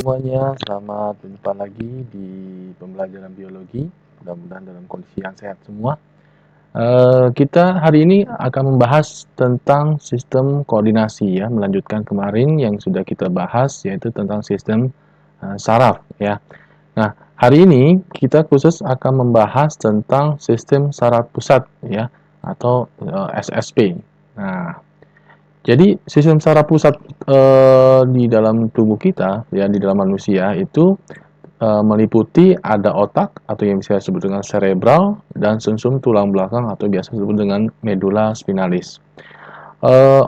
semuanya, selamat berjumpa lagi di pembelajaran biologi. Mudah-mudahan dalam kondisi yang sehat semua. Kita hari ini akan membahas tentang sistem koordinasi ya, melanjutkan kemarin yang sudah kita bahas yaitu tentang sistem saraf ya. Nah, hari ini kita khusus akan membahas tentang sistem saraf pusat ya atau SSP. Nah, jadi sistem saraf pusat di dalam tubuh kita ya di dalam manusia itu meliputi ada otak atau yang bisa disebut dengan cerebral dan sumsum tulang belakang atau biasa disebut dengan medula spinalis.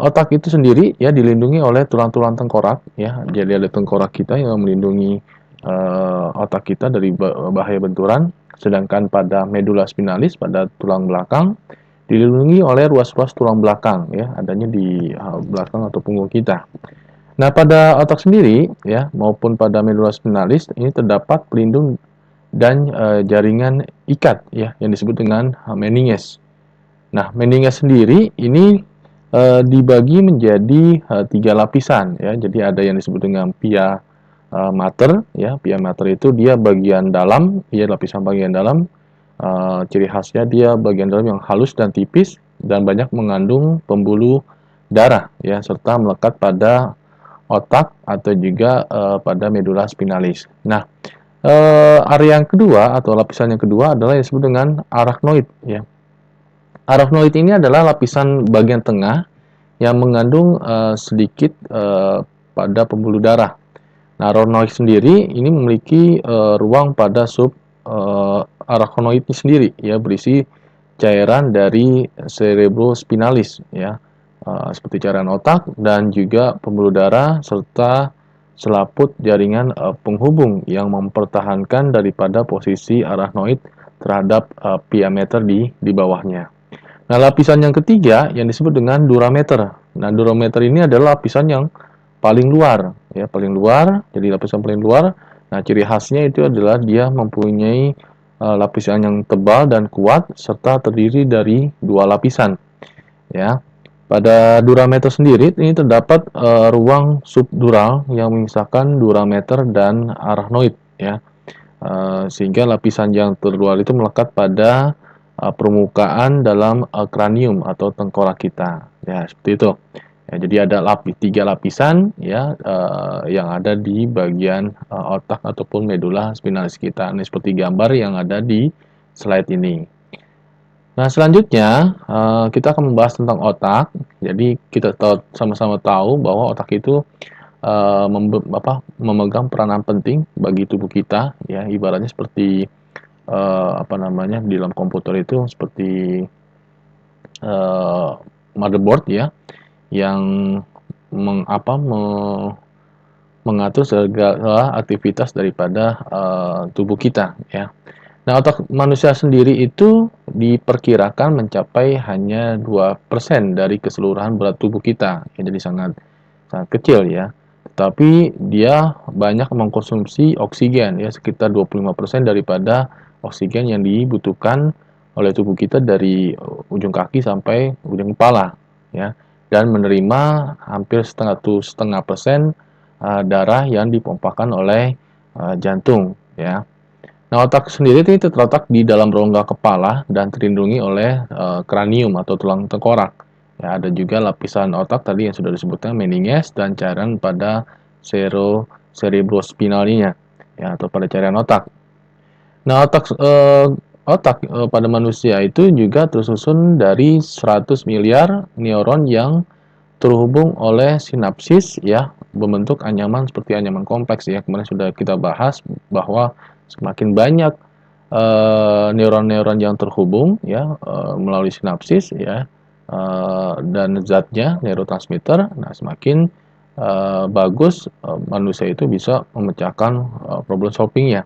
Otak itu sendiri ya dilindungi oleh tulang-tulang tengkorak ya. Jadi ada tengkorak kita yang melindungi otak kita dari bahaya benturan. Sedangkan pada medula spinalis pada tulang belakang dilindungi oleh ruas-ruas tulang belakang ya, adanya di belakang atau punggung kita. Nah, pada otak sendiri ya maupun pada medula spinalis ini terdapat pelindung dan jaringan ikat ya yang disebut dengan meninges. Nah, meninges sendiri ini dibagi menjadi 3 lapisan ya. Jadi ada yang disebut dengan pia mater ya. Pia mater itu dia bagian dalam, ya lapisan bagian dalam. Ciri khasnya dia bagian dalam yang halus dan tipis dan banyak mengandung pembuluh darah ya serta melekat pada otak atau juga pada medula spinalis. Nah, area yang kedua atau lapisan yang kedua adalah yang disebut dengan arachnoid ya. Arachnoid ini adalah lapisan bagian tengah yang mengandung sedikit pada pembuluh darah. Nah, arachnoid sendiri ini memiliki ruang pada sub arachnoid ini sendiri ya berisi cairan dari cerebrospinalis ya seperti cairan otak dan juga pembuluh darah serta selaput jaringan penghubung yang mempertahankan daripada posisi arachnoid terhadap pia mater di bawahnya. Nah, lapisan yang ketiga yang disebut dengan durameter. Nah, durameter ini adalah lapisan yang paling luar, ya, paling luar. Jadi lapisan paling luar. Nah, ciri khasnya itu adalah dia mempunyai lapisan yang tebal dan kuat serta terdiri dari 2 lapisan, ya. Pada durameter sendiri ini terdapat ruang subdural yang memisahkan durameter dan arachnoid, ya. Sehingga lapisan yang terluar itu melekat pada permukaan dalam kranium atau tengkorak kita. Ya, seperti itu. Ya, jadi ada 3 lapisan ya yang ada di bagian otak ataupun medula spinalis kita. Ini seperti gambar yang ada di slide ini. Nah, selanjutnya kita akan membahas tentang otak. Jadi kita sama-sama tahu bahwa otak itu memegang peranan penting bagi tubuh kita ya, ibaratnya seperti di dalam komputer itu seperti motherboard ya yang mengatur segala aktivitas daripada tubuh kita ya. Nah, otak manusia sendiri itu diperkirakan mencapai hanya 2% dari keseluruhan berat tubuh kita. Ya, jadi sangat sangat kecil ya. Tapi dia banyak mengkonsumsi oksigen ya, sekitar 25% daripada oksigen yang dibutuhkan oleh tubuh kita dari ujung kaki sampai ujung kepala ya. Dan menerima hampir setengah persen darah yang dipompakan oleh jantung ya. Nah, otak sendiri itu terletak di dalam rongga kepala dan terlindungi oleh kranium atau tulang tengkorak. Ya, ada juga lapisan otak tadi yang sudah disebutkan meninges dan cairan pada cerebrospinalnya ya atau pada cairan otak. Nah, otak pada manusia itu juga tersusun dari 100 miliar neuron yang terhubung oleh sinapsis ya, membentuk anyaman seperti anyaman kompleks ya. Kemarin sudah kita bahas bahwa semakin banyak neuron-neuron yang terhubung ya melalui sinapsis ya dan zatnya neurotransmitter, nah semakin bagus manusia itu bisa memecahkan problem solvingnya.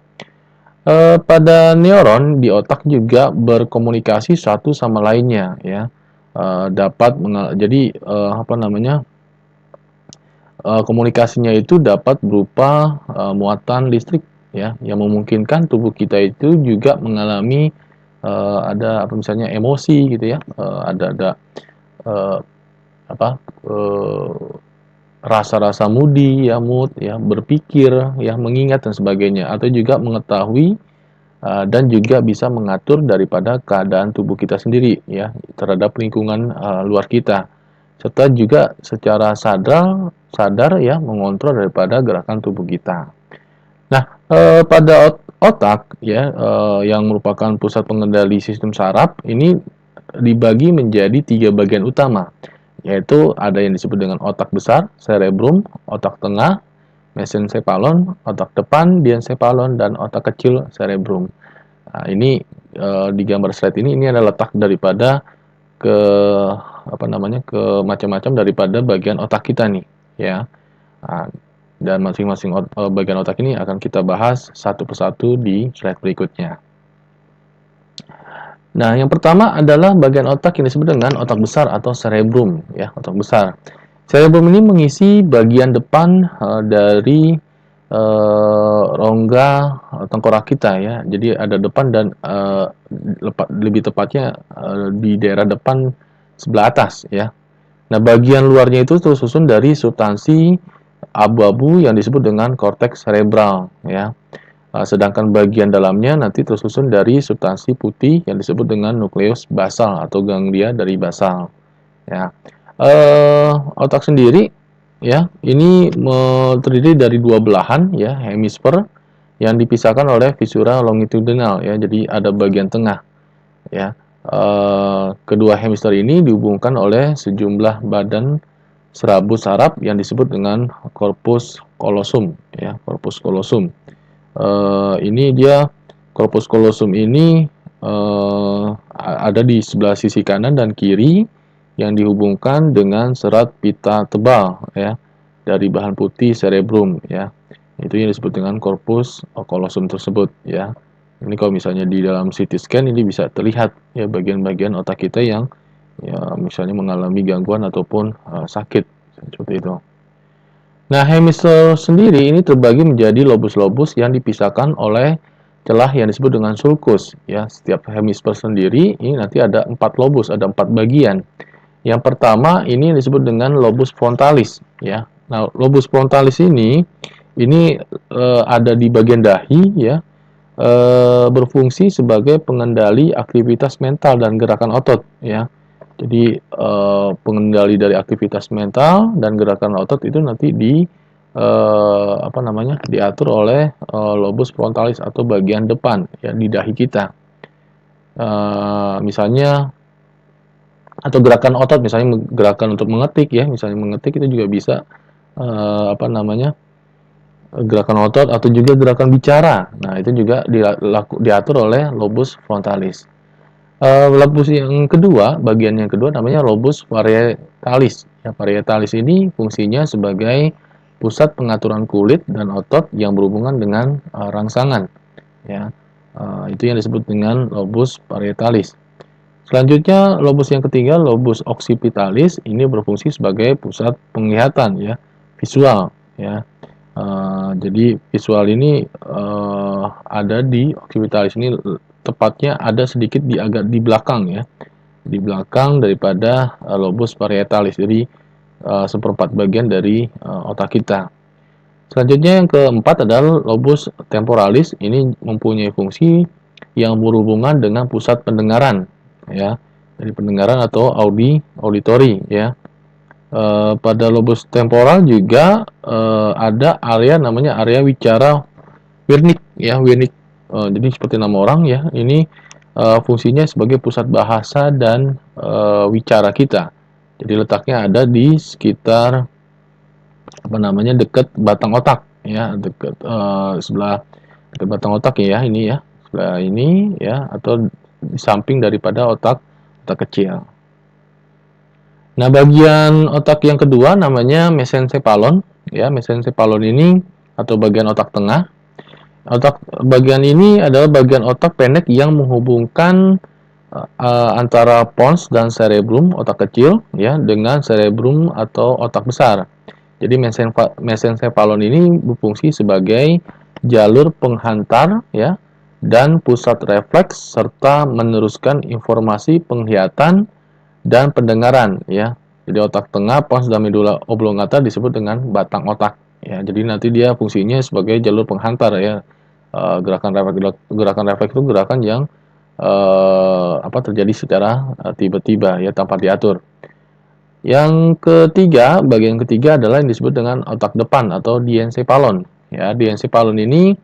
Pada neuron di otak juga berkomunikasi satu sama lainnya ya. Jadi komunikasinya itu dapat berupa muatan listrik ya yang memungkinkan tubuh kita itu juga mengalami misalnya emosi gitu ya. Ada uh, apa uh, rasa-rasa moody ya, mood ya, berpikir ya, mengingat dan sebagainya, atau juga mengetahui dan juga bisa mengatur daripada keadaan tubuh kita sendiri ya terhadap lingkungan luar kita, serta juga secara sadar ya mengontrol daripada gerakan tubuh kita. Nah, pada otak ya, yang merupakan pusat pengendali sistem saraf ini dibagi menjadi 3 bagian utama, yaitu ada yang disebut dengan otak besar, cerebrum, otak tengah, mesencephalon, otak depan, diencephalon, dan otak kecil, cerebrum. Nah, ini di gambar slide ini adalah letak daripada ke apa namanya, ke macam-macam daripada bagian otak kita nih, ya. Nah, dan masing-masing bagian otak ini akan kita bahas satu persatu di slide berikutnya. Nah, yang pertama adalah bagian otak yang disebut dengan otak besar atau cerebrum, ya, otak besar. Cerebrum ini mengisi bagian depan dari rongga tengkorak kita ya. Jadi ada depan dan lebih tepatnya di daerah depan sebelah atas ya. Nah, bagian luarnya itu tersusun dari substansi abu-abu yang disebut dengan korteks cerebral ya. Sedangkan bagian dalamnya nanti tersusun dari substansi putih yang disebut dengan nukleus basal atau ganglia dari basal. Ya, otak sendiri ya ini terdiri dari dua belahan ya hemisfer yang dipisahkan oleh visura longitudinal ya. Jadi ada bagian tengah ya. Kedua hemisfer ini dihubungkan oleh sejumlah badan serabut saraf yang disebut dengan corpus callosum ya, corpus callosum. Ini dia corpus callosum ini ada di sebelah sisi kanan dan kiri yang dihubungkan dengan serat pita tebal ya dari bahan putih cerebrum ya. Itu yang disebut dengan corpus callosum tersebut ya. Ini kalau misalnya di dalam CT scan ini bisa terlihat ya bagian-bagian otak kita yang ya misalnya mengalami gangguan ataupun sakit seperti itu. Nah, hemisfer sendiri ini terbagi menjadi lobus-lobus yang dipisahkan oleh celah yang disebut dengan sulcus. Ya, setiap hemisfer sendiri ini nanti ada 4 lobus, ada 4 bagian. Yang pertama ini disebut dengan lobus frontalis. Ya, nah lobus frontalis ini ada di bagian dahi ya, berfungsi sebagai pengendali aktivitas mental dan gerakan otot. Ya, jadi pengendali dari aktivitas mental dan gerakan otot itu nanti apa namanya diatur oleh lobus frontalis atau bagian depan ya di dahi kita. Misalnya atau gerakan otot misalnya gerakan untuk mengetik ya, misalnya mengetik itu juga bisa apa namanya gerakan otot atau juga gerakan bicara. Nah, itu juga diatur oleh lobus frontalis. Lobus yang kedua, bagian yang kedua namanya lobus parietalis. Ya, parietalis ini fungsinya sebagai pusat pengaturan kulit dan otot yang berhubungan dengan rangsangan. Ya, itu yang disebut dengan lobus parietalis. Selanjutnya, lobus yang ketiga, lobus occipitalis, ini berfungsi sebagai pusat penglihatan, ya, visual. Ya, jadi visual ini ada di occipitalis ini tepatnya ada sedikit agak di belakang ya, di belakang daripada lobus parietalis, jadi seperempat bagian dari otak kita. Selanjutnya yang keempat adalah lobus temporalis, ini mempunyai fungsi yang berhubungan dengan pusat pendengaran ya, dari pendengaran atau auditori ya. Pada lobus temporal juga ada area namanya area wicara Wernicke ya, Wernicke. Jadi seperti nama orang ya, ini fungsinya sebagai pusat bahasa dan wicara kita. Jadi letaknya ada di sekitar apa namanya dekat batang otak ya, dekat sebelah dekat batang otak ya ini ya, sebelah ini ya atau di samping daripada otak kecil. Nah, bagian otak yang kedua namanya mesencephalon ya, mesencephalon ini atau bagian otak tengah. Otak bagian ini adalah bagian otak pendek yang menghubungkan antara pons dan cerebrum otak kecil ya dengan cerebrum atau otak besar. Jadi mesencephalon ini berfungsi sebagai jalur penghantar ya dan pusat refleks serta meneruskan informasi penglihatan dan pendengaran ya Jadi otak tengah, pons dan medula oblongata disebut dengan batang otak. Ya, jadi nanti dia fungsinya sebagai jalur penghantar ya. Gerakan refleks itu gerakan yang terjadi secara tiba-tiba ya tanpa diatur. Yang ketiga, bagian ketiga adalah yang disebut dengan otak depan atau diencephalon. Ya, diencephalon ini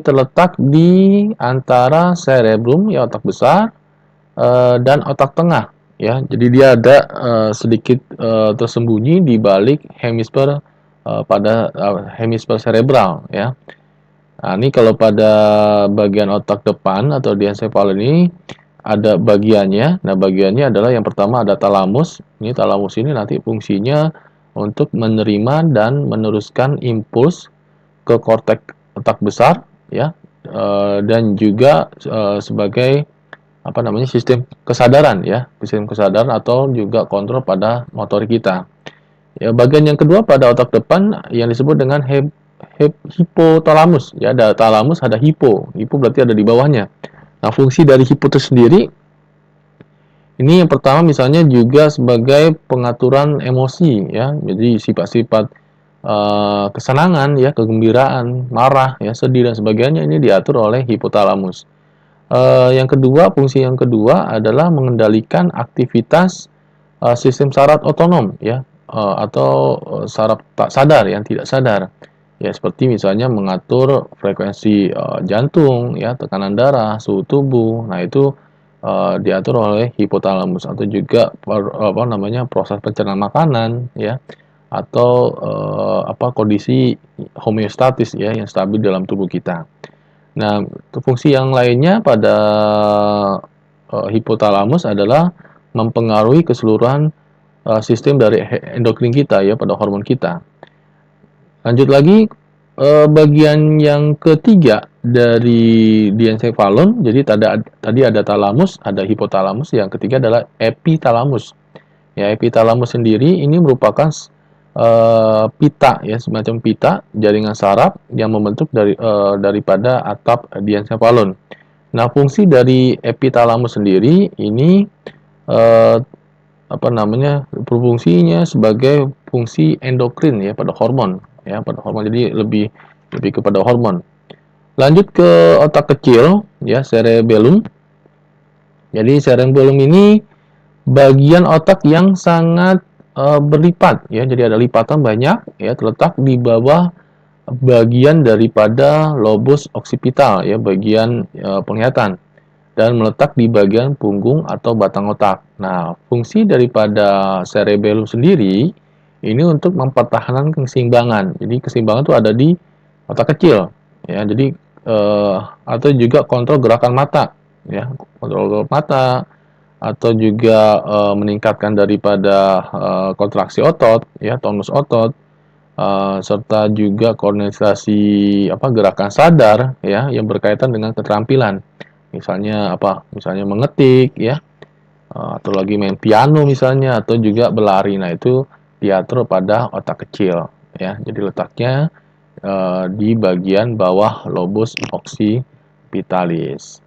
terletak di antara cerebrum ya otak besar dan otak tengah ya. Jadi dia ada sedikit tersembunyi di balik hemisfer hemisfer cerebral ya. Nah, ini kalau pada bagian otak depan atau diencephalon ini ada bagiannya. Nah, bagiannya adalah yang pertama ada talamus. Ini talamus ini nanti fungsinya untuk menerima dan meneruskan impuls ke korteks otak besar ya, dan juga sebagai sistem kesadaran ya, sistem kesadaran atau juga kontrol pada motorik kita. Ya, bagian yang kedua pada otak depan yang disebut dengan hipotalamus ya, ada talamus, ada hipo berarti ada di bawahnya. Nah, fungsi dari hipo itu sendiri ini yang pertama misalnya juga sebagai pengaturan emosi ya, jadi sifat-sifat kesenangan ya, kegembiraan, marah ya, sedih dan sebagainya ini diatur oleh hipotalamus. Yang kedua, fungsi yang kedua adalah mengendalikan aktivitas sistem saraf otonom ya, atau saraf tak sadar yang tidak sadar ya, seperti misalnya mengatur frekuensi jantung ya, tekanan darah, suhu tubuh. Nah, itu diatur oleh hipotalamus, atau juga proses pencernaan makanan ya, atau kondisi homeostatis ya yang stabil dalam tubuh kita. Nah, fungsi yang lainnya pada hipotalamus adalah mempengaruhi keseluruhan sistem dari endokrin kita ya, pada hormon kita. Lanjut lagi, bagian yang ketiga dari diencephalon, jadi tadi ada talamus, ada hipotalamus, yang ketiga adalah epitalamus. Ya, epitalamus sendiri ini merupakan pita ya, semacam pita jaringan saraf yang membentuk daripada atap diencephalon. Nah, fungsi dari epitalamus sendiri ini eh, berfungsinya sebagai fungsi endokrin ya, pada hormon ya, pada hormon, jadi lebih kepada hormon. Lanjut ke otak kecil ya, cerebellum. Jadi cerebellum ini bagian otak yang sangat berlipat ya, jadi ada lipatan banyak ya, terletak di bawah bagian daripada lobus occipital ya, bagian penglihatan, dan meletak di bagian punggung atau batang otak. Nah, fungsi daripada cerebellum sendiri ini untuk mempertahankan keseimbangan. Jadi keseimbangan itu ada di otak kecil ya. Jadi atau juga kontrol gerakan mata ya, kontrol mata, atau juga meningkatkan daripada kontraksi otot ya, tonus otot, serta juga koordinasi gerakan sadar ya yang berkaitan dengan keterampilan. Misalnya mengetik ya, atau lagi main piano misalnya, atau juga berlari. Nah, itu diatur pada otak kecil ya. Jadi letaknya di bagian bawah lobus occipitalis.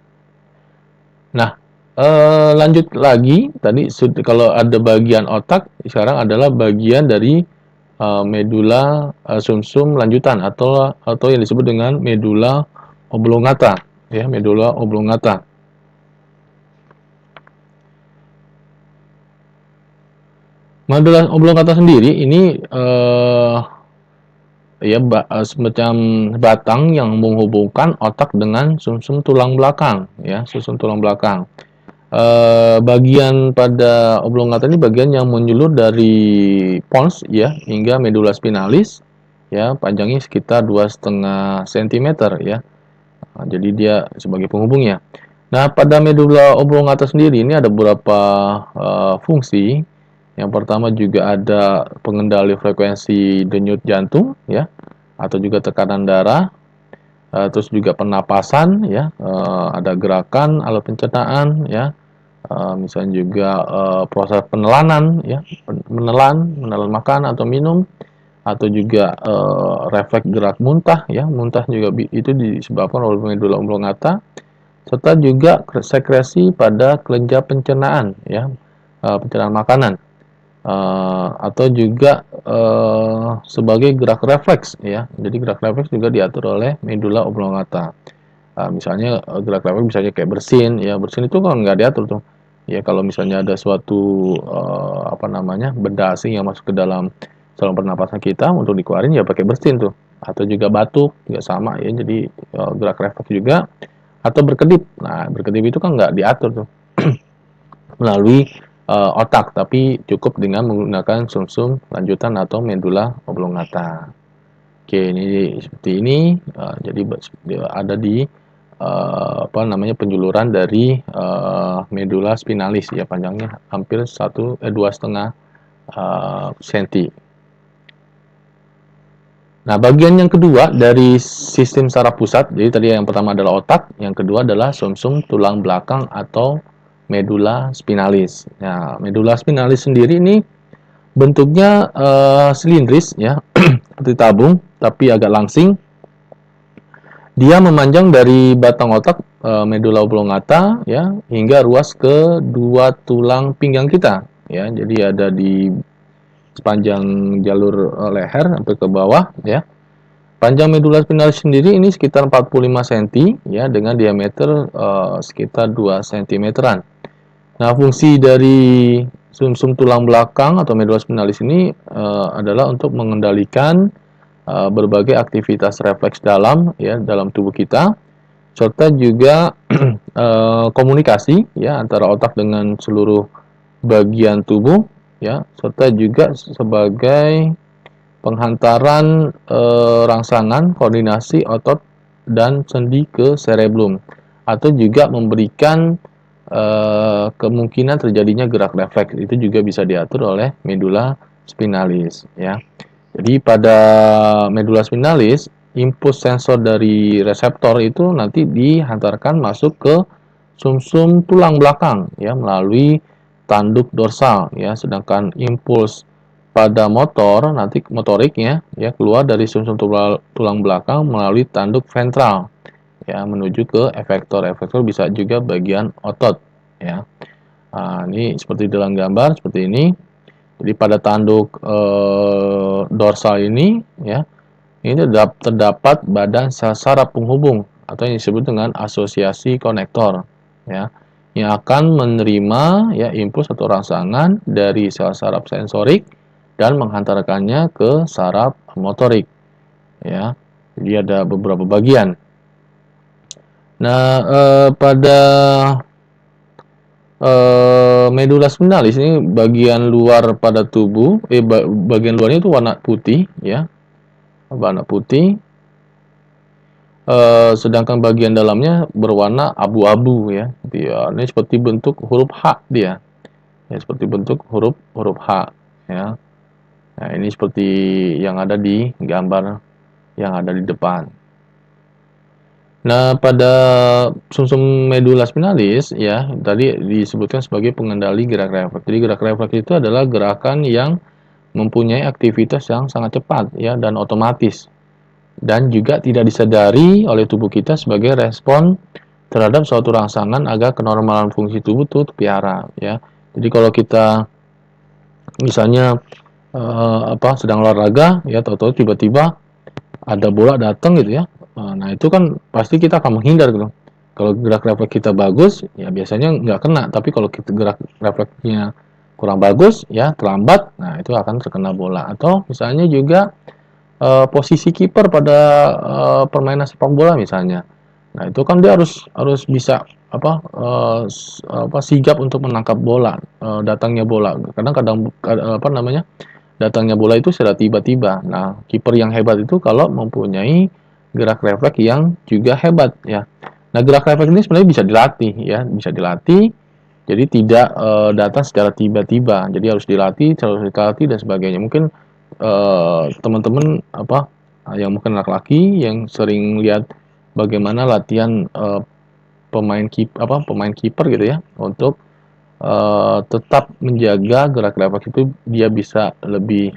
Nah, lanjut lagi tadi kalau ada bagian otak, sekarang adalah bagian dari medula sumsum lanjutan atau yang disebut dengan medula oblongata ya, medula oblongata. Medula oblongata sendiri ini semacam batang yang menghubungkan otak dengan sumsum tulang belakang ya, sumsum tulang belakang. Bagian pada oblongata ini bagian yang menjulur dari pons ya hingga medula spinalis ya, panjangnya sekitar 2,5 cm ya. Nah, jadi dia sebagai penghubungnya. Nah, pada medula oblongata sendiri ini ada beberapa fungsi. Yang pertama juga ada pengendali frekuensi denyut jantung ya, atau juga tekanan darah, terus juga pernapasan ya, ada gerakan alat pencernaan ya, misalnya juga proses penelanan ya, menelan makan atau minum, atau juga refleks gerak muntah ya, muntah juga itu disebabkan oleh medula oblongata, serta juga sekresi pada kelenjar pencernaan ya, pencernaan makanan. atau juga sebagai gerak refleks ya. Jadi gerak refleks juga diatur oleh medula oblongata. Misalnya gerak refleks misalnya kayak bersin ya, bersin itu kan nggak diatur tuh. Ya kalau misalnya ada suatu apa namanya benda asing yang masuk ke dalam saluran pernapasan kita untuk dikeluarin ya pakai bersin tuh. Atau juga batuk juga sama ya. Jadi gerak refleks juga atau berkedip. Nah, berkedip itu kan nggak diatur tuh melalui otak, tapi cukup dengan menggunakan sumsum lanjutan atau medula oblongata. Oke, ini seperti ini. Jadi ada di apa namanya penjuluran dari medula spinalis ya, panjangnya hampir 2,5 senti. Nah, bagian yang kedua dari sistem saraf pusat, jadi tadi yang pertama adalah otak, yang kedua adalah sumsum tulang belakang atau medula spinalis. Nah, medula spinalis sendiri ini bentuknya silindris ya, seperti tabung, tapi agak langsing. Dia memanjang dari batang otak medula oblongata ya hingga ruas ke dua tulang pinggang kita ya. Jadi ada di sepanjang jalur leher sampai ke bawah ya. Panjang medula spinalis sendiri ini sekitar 45 cm ya dengan diameter sekitar 2 cm-an. Nah, fungsi dari sumsum tulang belakang atau medula spinalis ini adalah untuk mengendalikan berbagai aktivitas refleks dalam ya dalam tubuh kita serta juga komunikasi ya antara otak dengan seluruh bagian tubuh ya serta juga sebagai penghantaran rangsangan koordinasi otot dan sendi ke cerebellum atau juga memberikan kemungkinan terjadinya gerak refleks itu juga bisa diatur oleh medula spinalis ya. Jadi pada medula spinalis impuls sensor dari reseptor itu nanti dihantarkan masuk ke sumsum tulang belakang ya melalui tanduk dorsal ya, sedangkan impuls pada motor nanti motoriknya ya keluar dari sumsum tulang belakang melalui tanduk ventral ya menuju ke efektor. Efektor bisa juga bagian otot ya. Nah, ini seperti dalam gambar seperti ini. Jadi pada tanduk dorsal ini ya ini terdapat badan sel saraf penghubung atau yang disebut dengan asosiasi konektor ya yang akan menerima ya impuls atau rangsangan dari sel saraf sensorik dan menghantarkannya ke saraf motorik ya. Jadi ada beberapa bagian. Nah, pada medula spinalis ini bagian luar pada tubuh, bagian luarnya itu warna putih ya, warna putih. Sedangkan bagian dalamnya berwarna abu-abu ya. Dia ini seperti bentuk huruf H dia. Ya, seperti bentuk huruf huruf H ya. Nah, ini seperti yang ada di gambar yang ada di depan. Nah, pada sumsum medula spinalis ya, tadi disebutkan sebagai pengendali gerak refleks. Jadi gerak refleks itu adalah gerakan yang mempunyai aktivitas yang sangat cepat ya dan otomatis dan juga tidak disadari oleh tubuh kita sebagai respon terhadap suatu rangsangan agar kenormalan fungsi tubuh itu terpiara ya. Jadi kalau kita misalnya sedang olahraga ya tahu-tahu tiba-tiba ada bola datang gitu ya. Nah, itu kan pasti kita akan menghindar gitu. Kalau gerak refleks kita bagus, ya biasanya nggak kena. Tapi kalau kita gerak refleksnya kurang bagus, ya terlambat, nah itu akan terkena bola. Atau misalnya juga posisi kiper pada permainan sepak bola misalnya. Nah, itu kan dia harus harus bisa sigap untuk menangkap bola, datangnya bola. Kadang-kadang apa namanya? Datangnya bola itu secara tiba-tiba. Nah, kiper yang hebat itu kalau mempunyai gerak refleks yang juga hebat ya. Nah, gerak refleks ini sebenarnya bisa dilatih ya, bisa dilatih. Jadi tidak datang secara tiba-tiba. Jadi harus dilatih dan sebagainya. Mungkin teman-teman yang mungkin laki-laki yang sering lihat bagaimana latihan pemain kiper gitu ya untuk tetap menjaga gerak refleks itu dia bisa lebih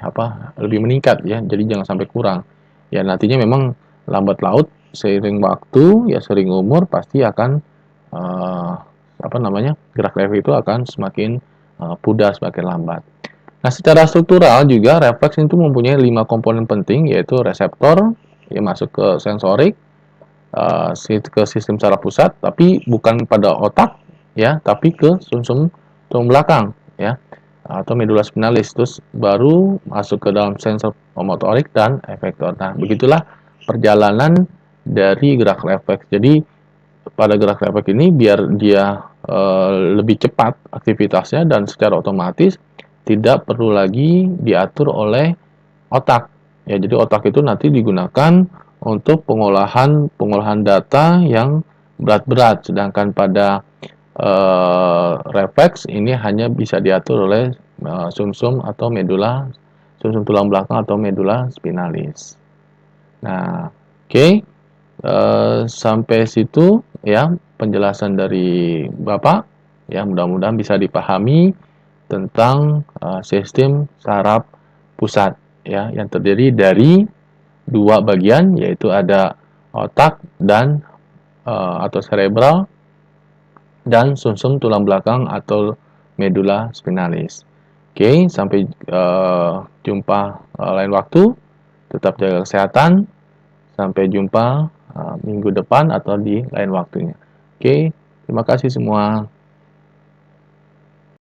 meningkat ya. Jadi jangan sampai kurang. Ya nantinya memang lambat laut seiring waktu ya sering umur pasti akan gerak refleks itu akan semakin pudar semakin lambat. Nah, secara struktural juga refleks itu mempunyai 5 komponen penting, yaitu reseptor yang masuk ke sensorik, ke sistem saraf pusat, tapi bukan pada otak, ya, tapi ke sumsum tulang belakang, ya, atau medula spinalis. Terus baru masuk ke dalam sensor motorik dan efektor. Nah, begitulah perjalanan dari gerak refleks. Jadi pada gerak refleks ini biar dia lebih cepat aktivitasnya dan secara otomatis tidak perlu lagi diatur oleh otak. Ya, jadi otak itu nanti digunakan untuk pengolahan data yang berat-berat, sedangkan pada refleks ini hanya bisa diatur oleh sumsum atau medula, sumsum tulang belakang atau medula spinalis. Nah, oke. Sampai situ ya penjelasan dari Bapak, ya mudah-mudahan bisa dipahami tentang sistem saraf pusat ya yang terdiri dari dua bagian, yaitu ada otak dan atau cerebral, dan sumsum tulang belakang atau medula spinalis. Oke, sampai jumpa lain waktu. Tetap jaga kesehatan. Sampai jumpa minggu depan atau di lain waktunya. Oke, terima kasih semua.